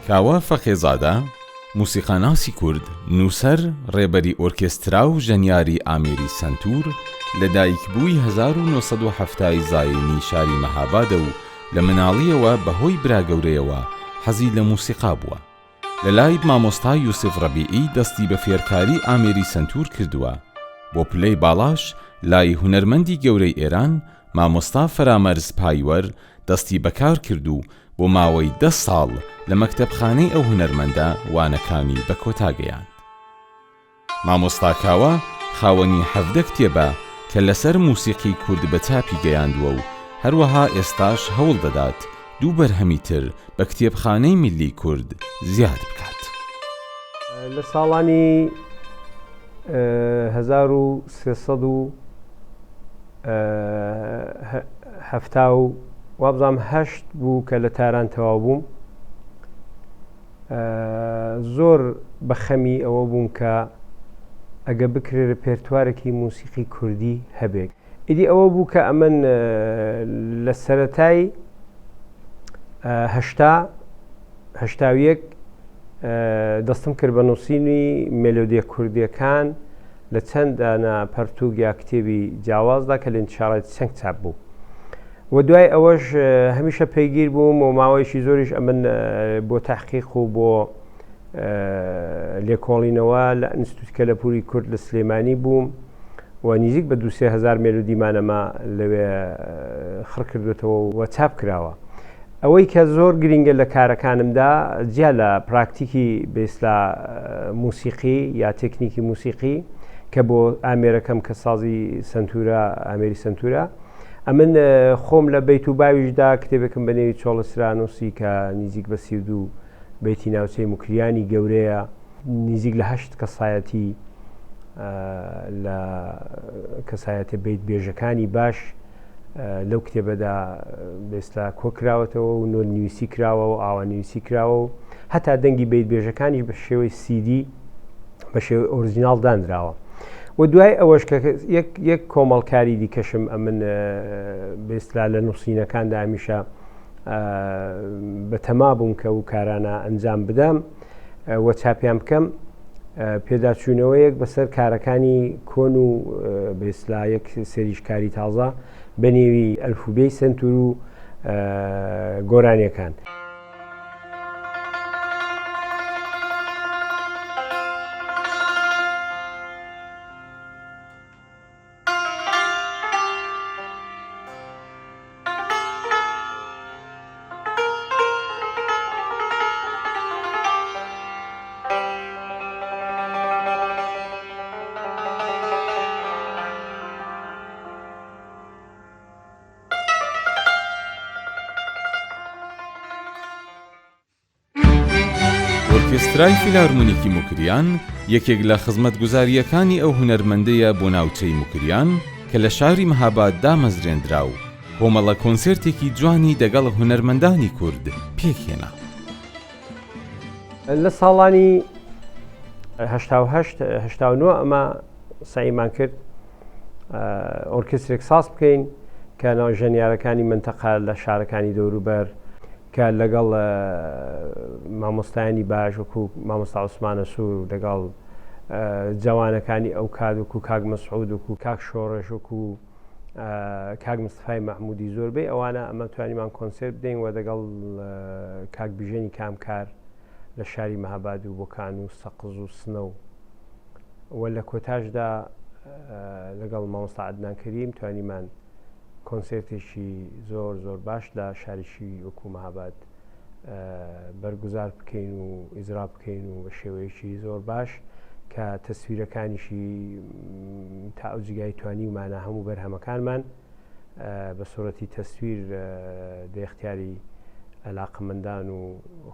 کاوە فەقێزادە موسیقاناسی کورد، نووسەر، ڕێبەری ئۆرکێسترا و ژەنیاری ئامێری سەنتور لە دایکبووی 1970 زاینی شاری مەهابادە و لە مناڵیەوە بەهۆی براگەورەیەوە حەزی لە موسیقا بووە. لە لای مامۆستا یوسف ڕەبیعی دەستی بە فێرکاری ئامێری سەنتور کردووە. بۆ پلەی باڵاش لای هونەرمەندی گەورەی ئێران مامۆستا فەرامەرز پایوەر دەستی بەکار کرد و بۆ ماوەی 10 ساڵ لە مەکتەبخانەی ئەو هونەرمەندە وانەکانی بە کۆتاگەیاند. مامۆستا کاوە خاوەنی 17 کتێبە کە لەسەر موسیقی کورد بە چاپی گەیاندووە و هەروەها ئێستاش هەوڵ دەدات 2 بەرهەمی تر بە کتێبخانەی میلی کورد زیاد بکات. لە ساڵانی 1370 وابزانم 8 بوو کە لە تاران تەواو بووم. زۆر بە خەمی ئەوە بووم کە ئەگە بکرێ ڕپێرتوارێکی موسیقی کوردی هەبێت. ئیدی ئەوە بوو کە ئەمن لە سەرەتای 1970 دەستم کرد بە نووسینی مێلۆدیە کوردیەکان لە چەندانە پەرتووگ یا کتێبی جیاوازدا کە لە ئینتیشاڕاتی سنگ چاپ بوو. و دوای ئەوەش هەمیشە پەیگیر بووم و ماوەیەکی زۆریش ئەمن بۆ تەحقیق و بۆ لێکۆڵینەوە لە ئینستیتووتی کەلەپوری کورد لە سلێمانی بووم و نزیک بە 2,000 مێلۆدیمانەمە لەوێ خڕ کردوێتەوە و چاپ کراوە. ئەوەی کە زۆر گرنگە لە کارەکانمدا جیا لە پراکتیکی بێسلا موسیقی یا تێکنیکی موسیقی کە بۆ ئامێرەکەم کە سازی سنتورە ئامێری سنتورە ئەمن خۆم لە بیت و باویشدا کتێبێکم بەنێوی چۆڵە سرانوسی کە نزیک بە 32 بیتی ناوچەی موکریانی گەورەیە، نزیک لە 8 کەسایەتی لە کەسایەتە بیت بێژەکانی باش لەو کتێبەدا بێستا کۆکراوەتەوە و نۆ نوویسی کراوە و ئاوانویسی کراوە و هەتا دەنگی بیت بێژەکانی بە شێوەی CD بە شێوەی ئۆریجیناڵ دانراوە. و دوای ئەوەش کە یەک کۆمەڵکاری دیکەشم ئەمن بێستا لە نووسینەکاندا هەمیشە بەتەما بووم کە و کارانە ئەنجام بدەم و چاپیان بکەم. پێداچوونەوەیەک بەسەر کارەکانی کۆن و بێسلا یەک سێریشکاری تازە بەنێوی ئەلفوبێی سنتور و گۆرانیەکان. ئۆرکێسترای فیلارمۆنیکی موکریان یەکێک لە خزمەتگوزاریەکانی ئەو هونەرمەندەیە بۆ ناوچەی موکریان کە لە شاری مەهاباد دامەزرێنرا و کۆمەڵە کۆنسێرتێکی جوانی دەگەڵ هونەرمەندانی کورد پێکهێنا. لە ساڵانی 1989 ئەمە سعیمان کرد ئۆرکێسترێک ساز بکەین کە ناو ژەنیارەکانی منتەقە لە شارەکانی دەوروبەر کە لەگەڵ مامۆستایانی باش وەکو مامۆستا عوسمانە سوور لەگەڵ جوانەکانی ئەو کات وەکو کاک مەسعود وەکو کاک شۆڕەش وەکو کاک مستەفای مەحموودی زۆربەی ئەوانە ئەمە توانیمان کۆنسێرت بدەین و لەگەڵ کاک بیژەنی کامکار لە شاری مەهاباد و بۆکان و سەقز و سنە و لە کۆتاشدا لەگەڵ مامۆستا عەدنان کەریم توانیمان کۆنسێرتێکی زۆر باش لە شاریشی وەکو مەهاباد بەرگوزار بکەین و ئیجرا بکەین و بە شێوەیەکی زۆر باش کە تەسویرەکانیشی تا ئەو جگای توانی ومانە هەموو بەرهەمەکانمان بە سۆرەتی تەسویر دەیەختیاری عەلاقەمەندان و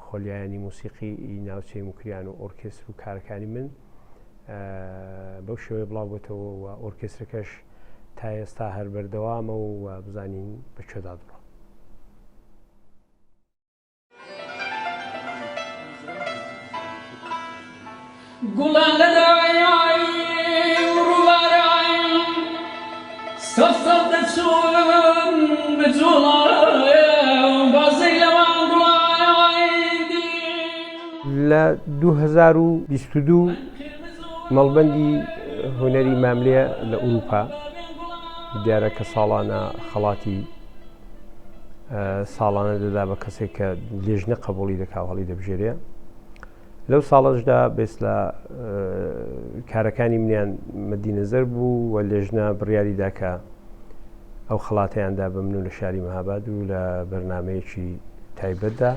خۆلیایانی موسیقی ناوچەی موکریان و ئۆرکێستر و کارەکانی من بەو شێوەیە بڵاو بۆتەوە و ئۆرکێسترەکەش تا ئێستا هەر بەردەوامە و بزانین بەکوێدا دڕۆ. گوڵان لە داواییم ڕووبارەواییم سەفسەف دەچوون بە جوڵایە بازەی لەوان گوڵایدی 2022 مەڵبەندی هونەری ماملەیە لە ئوروپا دیارە کە ساڵانە خەڵاتی ساڵانە دەدا بە کەسێک کە لێژنە قبولی دەکاو هەڵی دەبژێرێ. لەو ساڵەشدا بێست لە کارەکانی منیان مەدینەزەر بوو و لێژنە بڕیاریدا کە ئەو خەڵاتەیاندا بە من و لە شاری مەهاباد و لە بەرنامەیەکی تایبەتدا